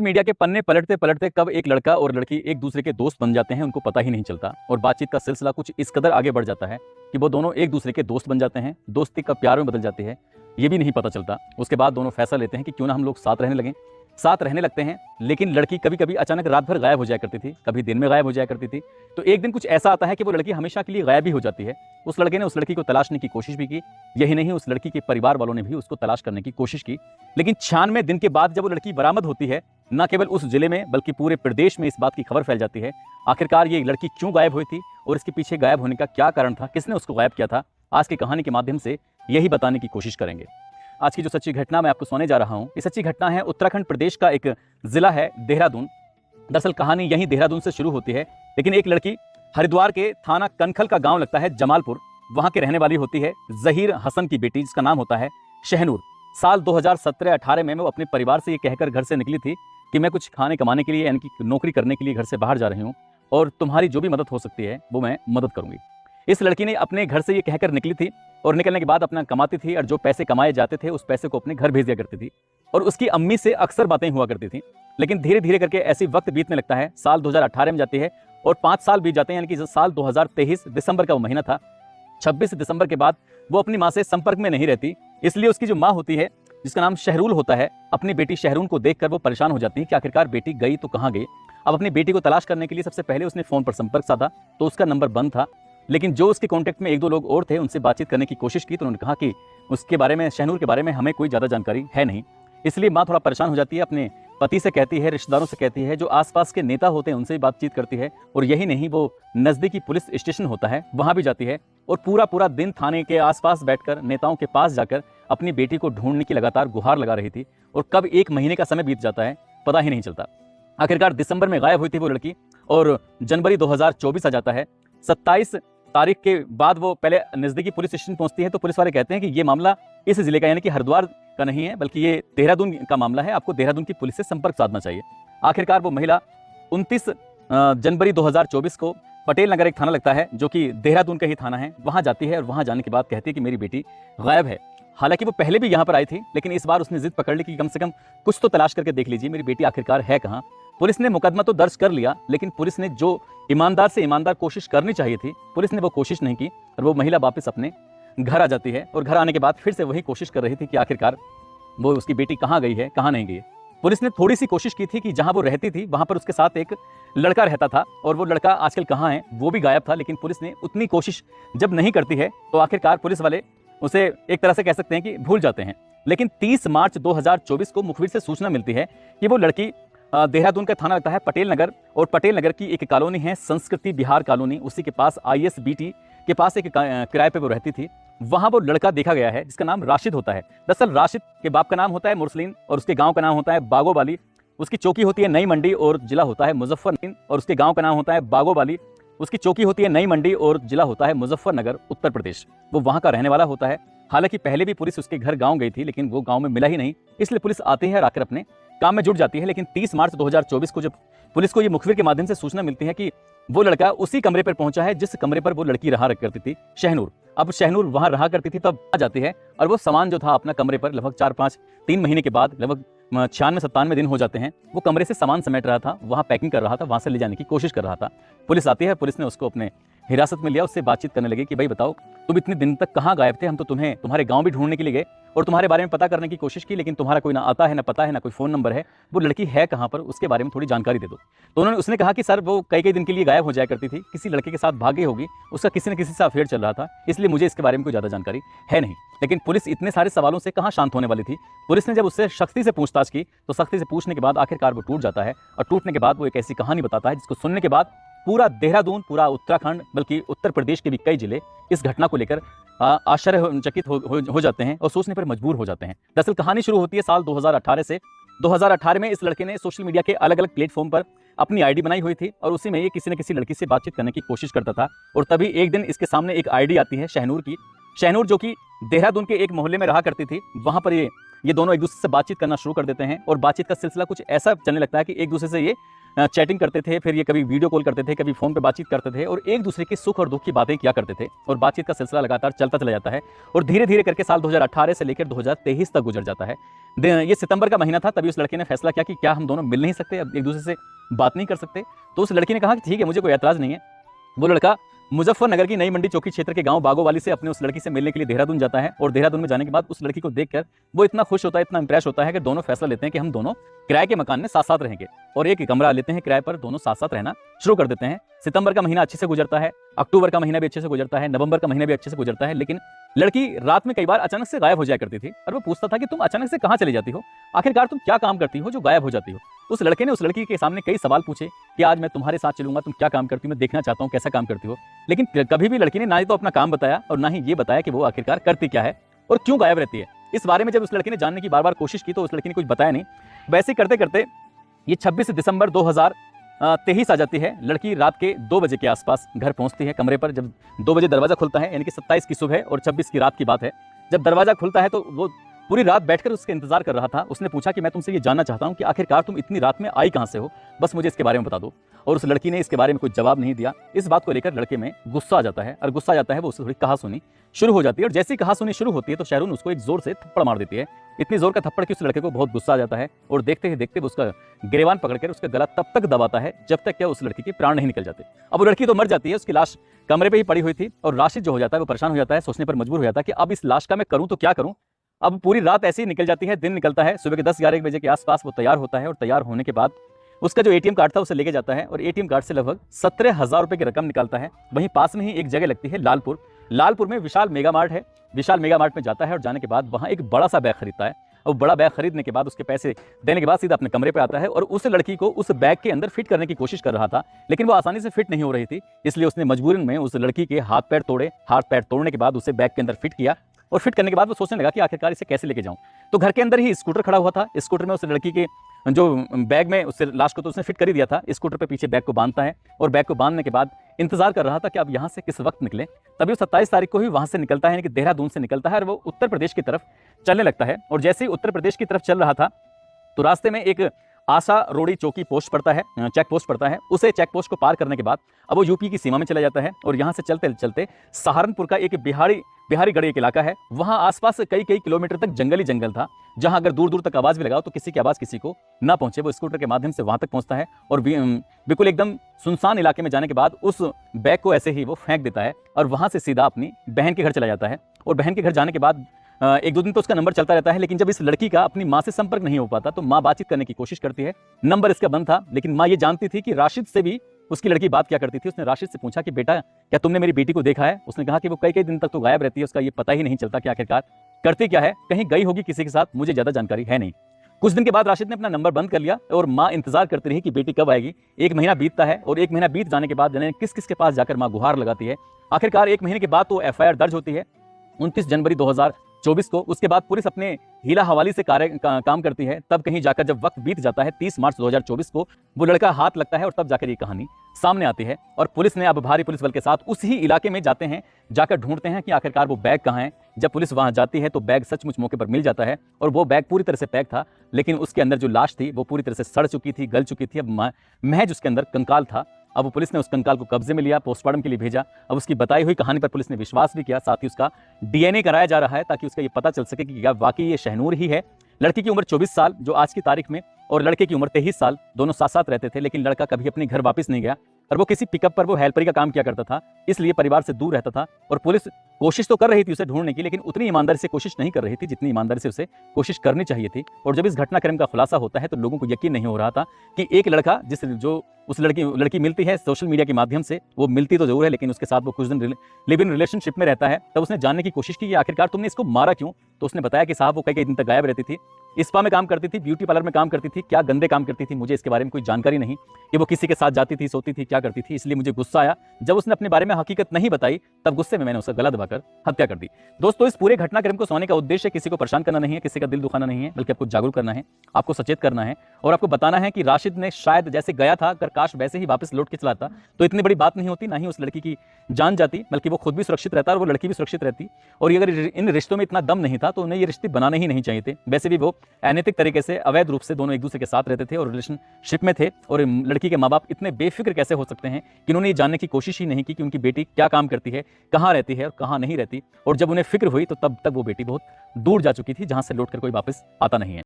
Media के पन्ने पलटते पलटते कब एक लड़का और लड़की एक दूसरे के दोस्त बन जाते हैं उनको पता ही नहीं चलता और बातचीत का सिलसिला कुछ इस कदर आगे बढ़ जाता है कि वो दोनों एक दूसरे के दोस्त बन जाते हैं, दोस्ती कब प्यार में बदल जाती है ये भी नहीं पता चलता। उसके बाद दोनों फैसला लेते हैं कि क्यों ना हम लोग साथ रहने लगें। साथ रहने लगते हैं, लेकिन लड़की कभी कभी अचानक रात भर गायब हो जाया करती थी, कभी दिन में गायब हो जाया करती थी। तो एक दिन कुछ ऐसा आता है कि वो लड़की हमेशा के लिए गायब भी हो जाती है। उस लड़के ने उस लड़की को तलाशने की कोशिश भी की, यही नहीं उस लड़की के परिवार वालों ने भी उसको तलाश करने की कोशिश की। लेकिन 96 दिन के बाद जब वो लड़की बरामद होती है, न केवल उस जिले में बल्कि पूरे प्रदेश में इस बात की खबर फैल जाती है आखिरकार ये लड़की क्यों गायब हुई थी और इसके पीछे गायब होने का क्या कारण था, किसने उसको गायब किया था। आज की कहानी के माध्यम से यही बताने की कोशिश करेंगे। आज की जो सच्ची घटना मैं आपको सुनाने जा रहा हूं, ये सच्ची घटना है उत्तराखंड प्रदेश का एक जिला है देहरादून। दरअसल कहानी यहीं देहरादून से शुरू होती है, लेकिन एक लड़की हरिद्वार के थाना कनखल का गांव लगता है जमालपुर, वहां के रहने वाली होती है जहीर हसन की बेटी जिसका नाम होता है शहनूर। साल 2017-18 में वो अपने परिवार से ये कहकर घर से निकली थी कि मैं कुछ खाने कमाने के लिए यानी कि नौकरी करने के लिए घर से बाहर जा रही हूँ और तुम्हारी जो भी मदद हो सकती है वो मैं मदद करूंगी। इस लड़की ने अपने घर से ये कहकर निकली थी और निकलने के बाद अपना कमाती थी और जो पैसे कमाए जाते थे उस पैसे को अपने घर भेज दिया करती थी और उसकी अम्मी से अक्सर बातें हुआ करती थी। लेकिन धीरे धीरे करके ऐसी वक्त बीतने लगता है, साल 2018 में जाती है और 5 साल बीत जाते हैं, यानी कि साल 2023 दिसंबर का वो महीना था। 26 दिसंबर के बाद वो अपनी माँ से संपर्क में नहीं रहती, इसलिए उसकी जो माँ होती है जिसका नाम शहरूल होता है, अपनी बेटी शहरून को देखकर वो परेशान हो जाती है कि आखिरकार बेटी गई तो कहाँ गई। अब अपनी बेटी को तलाश करने के लिए सबसे पहले उसने फ़ोन पर संपर्क साधा तो उसका नंबर बंद था, लेकिन जो उसके कॉन्टैक्ट में 1-2 लोग और थे उनसे बातचीत करने की कोशिश की तो उन्होंने कहा कि उसके बारे में, शहनूर के बारे में हमें कोई ज़्यादा जानकारी है नहीं। इसलिए माँ थोड़ा परेशान हो जाती है, अपने पति से कहती है, रिश्तेदारों से कहती है, जो आसपास के नेता होते हैं उनसे भी बातचीत करती है और यही नहीं वो नज़दीकी पुलिस स्टेशन होता है वहाँ भी जाती है और पूरा पूरा दिन थाने के आसपास बैठकर नेताओं के पास जाकर अपनी बेटी को ढूंढने की लगातार गुहार लगा रही थी। और कब 1 महीने का समय बीत जाता है पता ही नहीं चलता। आखिरकार दिसंबर में गायब हुई थी वो लड़की और जनवरी 2024 आ जाता है। 27 तारीख के बाद वो पहले नज़दीकी पुलिस स्टेशन पहुंचती है तो पुलिस वाले कहते हैं कि ये मामला इस जिले का यानी कि हरिद्वार का नहीं है बल्कि ये देहरादून का मामला है, आपको देहरादून की पुलिस से संपर्क साधना चाहिए। आखिरकार वो महिला 29 जनवरी 2024 को पटेल नगर एक थाना लगता है जो कि देहरादून का ही थाना है, वहाँ जाती है और वहाँ जाने के बाद कहती है कि मेरी बेटी गायब है। हालांकि वो पहले भी यहाँ पर आई थी, लेकिन इस बार उसने जिद पकड़ ली कि कम से कम कुछ तो तलाश करके देख लीजिए मेरी बेटी आखिरकार है कहाँ। पुलिस ने मुकदमा तो दर्ज कर लिया, लेकिन पुलिस ने जो ईमानदार से ईमानदार कोशिश करनी चाहिए थी पुलिस ने वो कोशिश नहीं की और वो महिला वापस अपने घर आ जाती है और घर आने के बाद फिर से वही कोशिश कर रही थी कि आखिरकार वो उसकी बेटी कहाँ गई है, कहाँ नहीं गई है। पुलिस ने थोड़ी सी कोशिश की थी कि जहाँ वो रहती थी वहाँ पर उसके साथ एक लड़का रहता था और वो लड़का आजकल कहाँ है वो भी गायब था, लेकिन पुलिस ने उतनी कोशिश जब नहीं करती है तो आखिरकार पुलिस वाले उसे एक तरह से कह सकते हैं कि भूल जाते हैं। लेकिन 30 मार्च 2024 को मुखबिर से सूचना मिलती है कि वो लड़की देहरादून का थाना लगता है पटेल नगर और पटेल नगर की एक कॉलोनी है संस्कृति विहार कॉलोनी, उसी के पास ISBT के पास एक किराए पे वो रहती थी। वहाँ वो लड़का देखा गया है जिसका नाम राशिद होता है। दरअसल राशिद के बाप का नाम होता है मुरसलीन और उसके गांव का नाम होता है बागोबाली। उसकी चौकी होती है नई मंडी और जिला होता है मुजफ्फरनगर और उसके गांव का नाम होता है बागोबाली। उसकी चौकी होती है नई मंडी और जिला होता है मुजफ्फरनगर उत्तर प्रदेश। वो वहाँ का रहने वाला होता है। हालांकि पहले भी पुलिस उसके घर गाँव गई थी लेकिन वो गाँव में मिला ही नहीं, इसलिए पुलिस आती है और आकर अपने काम में जुट जाती है। लेकिन 30 मार्च 2024 को जब पुलिस को ये मुखबिर के माध्यम से सूचना मिलती है कि वो लड़का उसी कमरे पर पहुंचा है जिस कमरे पर वो लड़की रहा करती थी शहनूर। अब शहनूर वहां रहा करती थी तब आ जाती है और वो सामान जो था अपना कमरे पर लगभग 4-5-3 महीने के बाद लगभग 96-97 दिन हो जाते हैं वो कमरे से सामान समेट रहा था, वहाँ पैकिंग कर रहा था, वहाँ से ले जाने की कोशिश कर रहा था। पुलिस आती है, पुलिस ने उसको अपने हिरासत में लिया, उससे बातचीत करने लगी कि भाई बताओ तुम इतने दिन तक कहाँ गायब थे, हम तो तुम्हें तुम्हारे गांव भी ढूंढने के लिए गए और तुम्हारे बारे में पता करने की कोशिश की, लेकिन तुम्हारा कोई ना आता है ना पता है ना कोई फ़ोन नंबर है, वो लड़की है कहाँ पर उसके बारे में थोड़ी जानकारी दे दो। तो उसने कहा कि सर वो कई दिन के लिए गायब हो जाया करती थी, किसी लड़के के साथ भागी होगी, उसका किसी न किसी से अफेयर चल रहा था, इसलिए मुझे इसके बारे में कोई ज़्यादा जानकारी है नहीं। लेकिन पुलिस इतने सारे सवालों से कहाँ शांत होने वाली थी। पुलिस ने जब उससे सख्ती से पूछताछ की तो सख्ती से पूछने के बाद आखिरकार वो टूट जाता है और टूटने के बाद वो एक ऐसी कहानी बताता है जिसको सुनने के बाद पूरा देहरादून, पूरा उत्तराखंड बल्कि उत्तर प्रदेश के भी कई जिले इस घटना को लेकर आश्चर्यचकित हो जाते हैं और सोचने पर मजबूर हो जाते हैं। दरअसल कहानी शुरू होती है साल 2018 से। 2018 में इस लड़के ने सोशल मीडिया के अलग अलग प्लेटफॉर्म पर अपनी आईडी बनाई हुई थी और उसी में ये किसी न किसी लड़की से बातचीत करने की कोशिश करता था और तभी एक दिन इसके सामने एक आईडी आती है शहनूर की। शहनूर जो कि देहरादून के एक मोहल्ले में रहा करती थी, वहाँ पर ये दोनों एक दूसरे से बातचीत करना शुरू कर देते हैं और बातचीत का सिलसिला कुछ ऐसा चलने लगता है कि एक दूसरे से ये चैटिंग करते थे, फिर ये कभी वीडियो कॉल करते थे, कभी फ़ोन पे बातचीत करते थे और एक दूसरे के सुख और दुख की बातें किया करते थे और बातचीत का सिलसिला लगातार चलता चला जाता है और धीरे-धीरे करके साल 2018 से लेकर 2023 तक गुजर जाता है। ये सितंबर का महीना था, तभी उस लड़के ने फैसला किया कि क्या हम दोनों मिल नहीं सकते, अब एक दूसरे से बात नहीं कर सकते? तो उस लड़की ने कहा कि ठीक है, मुझे कोई ऐतराज़ नहीं है। वो लड़का मुजफ्फरनगर की नई मंडी चौकी क्षेत्र के गांव बागोवाली से अपने उस लड़की से मिलने के लिए देहरादून जाता है और देहरादून में जाने के बाद उस लड़की को देखकर वो इतना खुश होता है, इतना इंप्रेस होता है कि दोनों फैसला लेते हैं कि हम दोनों किराए के मकान में साथ साथ रहेंगे और एक कमरा लेते हैं किराए पर, दोनों साथ साथ रहना शुरू कर देते हैं। सितंबर का महीना अच्छे से गुजरता है, अक्टूबर का महीना भी अच्छे से गुजरता है, नवंबर का महीना भी अच्छे से गुजरता है, लेकिन लड़की रात में कई बार अचानक से गायब हो जाया करती थी और वो पूछता था कि तुम अचानक से कहाँ चली जाती हो, आखिरकार तुम क्या काम करती हो जो गायब हो जाती हो। उस लड़के ने उस लड़की के सामने कई सवाल पूछे कि आज मैं तुम्हारे साथ चलूंगा, तुम क्या काम करती हो, मैं देखना चाहता हूँ कैसा काम करती हो, लेकिन कभी भी लड़की ने ना ही तो अपना काम बताया और ना ही ये बताया कि वो आखिरकार करती क्या है और क्यों गायब रहती है। इस बारे में जब उस लड़की ने जानने की बार बार कोशिश की तो उस लड़की ने कुछ बताया नहीं। वैसे करते करते ये 26 दिसंबर 2023 आ जाती है। लड़की रात के 2 बजे के आसपास घर पहुंचती है कमरे पर। जब 2 बजे दरवाजा खुलता है, यानी कि 27 की सुबह और 26 की रात की बात है, जब दरवाजा खुलता है तो वो पूरी रात बैठकर उसके इंतजार कर रहा था। उसने पूछा कि मैं तुमसे ये जानना चाहता हूँ कि आखिरकार तुम इतनी रात में आई कहाँ से हो, बस मुझे इसके बारे में बता दो। और उस लड़की ने इसके बारे में कोई जवाब नहीं दिया। इस बात को लेकर लड़के में गुस्सा आ जाता है और गुस्सा आ जाता है वो उससे थोड़ी कहासुनी शुरू हो जाती है और जैसे ही कहासुनी शुरू होती है तो शहरून उसको एक जोर से थप्पड़ मार देती है। इतनी जोर का थप्पड़ कि उस लड़के को बहुत गुस्सा आ जाता है और देखते ही देखते उसका गिरेबान पकड़कर उसका गला तब तक दबाता है जब तक क्या उस लड़की के प्राण नहीं निकल जाते। अब वो लड़की तो मर जाती है, उसकी लाश कमरे पे ही पड़ी हुई थी और राशिद जो हो जाता है वो परेशान हो जाता है, सोचने पर मजबूर हो जाता है कि अब इस लाश का मैं करूं तो क्या करूं। अब पूरी रात ऐसे ही निकल जाती है, दिन निकलता है। सुबह के 10-11 बजे के आसपास वो तैयार होता है और तैयार होने के बाद उसका जो एटीएम कार्ड था उसे लेके जाता है और एटीएम कार्ड से लगभग 17,000 रुपए की रकम निकालता है। वहीं पास में ही एक जगह लगती है लालपुर में विशाल मेगा मार्ट है। विशाल मेगा मार्ट में जाता है और जाने के बाद वहां एक बड़ा सा बैग खरीदता है और बड़ा बैग खरीदने के बाद उसके पैसे देने के बाद सीधा अपने कमरे पे आता है और उस लड़की को उस बैग के अंदर फिट करने की कोशिश कर रहा था, लेकिन वो आसानी से फिट नहीं हो रही थी। इसलिए उसने मजबूरन में उस लड़की के हाथ पैर तोड़ने के बाद उसे बैग के अंदर फिट किया और फिट करने के बाद वो सोचने लगा कि आखिरकार इसे कैसे लेके जाऊं। तो घर के अंदर ही स्कूटर खड़ा हुआ था, स्कूटर में उस लड़की के जो बैग में उससे लाश को तो उसने फिट कर ही दिया था, स्कूटर पे पीछे बैग को बांधता है और बैग को बांधने के बाद इंतजार कर रहा था कि अब यहाँ से किस वक्त निकले। तभी वो 27 तारीख को ही वहां से निकलता है, यानी कि देहरादून से निकलता है और वो उत्तर प्रदेश की तरफ चलने लगता है। और जैसे ही उत्तर प्रदेश की तरफ चल रहा था तो रास्ते में एक आशा रोड़ी चौकी पोस्ट पड़ता है, चेक पोस्ट पड़ता है। उसे चेक पोस्ट को पार करने के बाद अब वो यूपी की सीमा में चला जाता है और यहाँ से चलते चलते सहारनपुर का एक बिहारीगढ़ एक इलाका है। वहाँ आसपास कई किलोमीटर तक जंगल था, जहाँ अगर दूर दूर तक आवाज भी लगाओ तो किसी की आवाज किसी को ना पहुंचे। वो स्कूटर के माध्यम से वहां तक पहुंचता है और बिल्कुल एकदम सुनसान इलाके में जाने के बाद उस बैग को ऐसे ही वो फेंक देता है और वहां से सीधा अपनी बहन के घर चला जाता है। और बहन के घर जाने के बाद 1-2 दिन तो उसका नंबर चलता रहता है, लेकिन जब इस लड़की का अपनी माँ से संपर्क नहीं हो पाता तो माँ बातचीत करने की कोशिश करती है। नंबर इसका बंद था, लेकिन माँ ये जानती थी कि राशिद से भी उसकी लड़की बात क्या करती थी। उसने राशिद से पूछा कि बेटा क्या तुमने मेरी बेटी को देखा है। उसने कहा कि वो कई दिन तक तो गायब रहती है, उसका ये पता ही नहीं चलता कि आखिरकार करती क्या है, कहीं गई होगी किसी के साथ, मुझे ज्यादा जानकारी है नहीं। कुछ दिन के बाद राशिद ने अपना नंबर बंद कर लिया और माँ इंतजार करती रही कि बेटी कब आएगी। 1 महीना बीतता है और 1 महीना बीत जाने के बाद जाने किस के पास जाकर माँ गुहार लगाती है। आखिरकार 1 महीने के बाद तो FIR दर्ज होती है 29 जनवरी 2024 को। उसके बाद पुलिस अपने हीला हवाली से काम करती है। तब कहीं जाकर जब वक्त बीत जाता है 30 मार्च 2024 को वो लड़का हाथ लगता है और तब जाकर ये कहानी सामने आती है और पुलिस ने अब भारी पुलिस बल के साथ उस ही इलाके में जाते हैं, जाकर ढूंढते हैं कि आखिरकार वो बैग कहाँ है। जब पुलिस वहां जाती है तो बैग सचमुच मौके पर मिल जाता है और वो बैग पूरी तरह से पैक था, लेकिन उसके अंदर जो लाश थी वो पूरी तरह से सड़ चुकी थी, गल चुकी थी। अब महज उसके अंदर कंकाल था। अब वो पुलिस ने उस कंकाल को कब्जे में लिया, पोस्टमार्टम के लिए भेजा। अब उसकी बताई हुई कहानी पर पुलिस ने विश्वास भी किया, साथ ही उसका DNA कराया जा रहा है ताकि उसका ये पता चल सके कि क्या वाकई ये शहनूर ही है। लड़की की उम्र 24 साल जो आज की तारीख में और लड़के की उम्र 23 साल, दोनों साथ साथ रहते थे, लेकिन लड़का कभी अपने घर वापस नहीं गया और वो किसी पिकअप पर वो हेल्परी का काम किया करता था, इसलिए परिवार से दूर रहता था। और पुलिस कोशिश तो कर रही थी उसे ढूंढने की, लेकिन उतनी ईमानदारी से कोशिश नहीं कर रही थी जितनी ईमानदारी से उसे कोशिश करनी चाहिए थी। और जब इस घटनाक्रम का खुलासा होता है तो लोगों को यकीन नहीं हो रहा था कि एक लड़का जो उस लड़की मिलती है सोशल मीडिया के माध्यम से, वो मिलती तो जरूर है लेकिन उसके साथ वो कुछ दिन लिव इन रिलेशनशिप में रहता है। तब उसने जानने की कोशिश की कि आखिरकार तुमने इसको मारा क्यों। तो उसने बताया कि साहब वो कई दिन तक गायब रहती थी, स्पा में काम करती थी, ब्यूटी पार्लर में काम करती थी, क्या गंदे काम करती थी, मुझे इसके बारे में कोई जानकारी नहीं कि वो किसी के साथ जाती थी, सोती थी, क्या करती थी। इसलिए मुझे गुस्सा आया, जब उसने अपने बारे में हकीकत नहीं बताई तब गुस्से में मैंने उसका गला दबाकर हत्या कर दी। दोस्तों, इस पूरे घटनाक्रम को सुनाने का उद्देश्य किसी को परेशान करना नहीं है, किसी का दिल दुखाना नहीं है, बल्कि आपको जागरूक करना है, आपको सचेत करना है और आपको बताना है कि राशिद ने शायद जैसे गया था अगर काश वैसे ही वापस लौट के चला आता तो इतनी बड़ी बात नहीं होती, ना ही उस लड़की की जान जाती, बल्कि वो खुद भी सुरक्षित रहता और वो लड़की भी सुरक्षित रहती। और अगर इन रिश्तों में इतना दम नहीं था तो उन्हें ये रिश्ते बनाने ही नहीं चाहिए थे। वैसे भी वो अनैतिक तरीके से अवैध रूप से दोनों एक दूसरे के साथ रहते थे और रिलेशनशिप में थे। और लड़की के माँ बाप इतने बेफिक्र कैसे हो सकते हैं कि उन्होंने ये जानने की कोशिश ही नहीं की कि उनकी बेटी क्या काम करती है, कहाँ रहती है और कहाँ नहीं रहती। और जब उन्हें फिक्र हुई तो तब तक वो बेटी बहुत दूर जा चुकी थी, जहाँ से लौट कर कोई वापस आता नहीं है।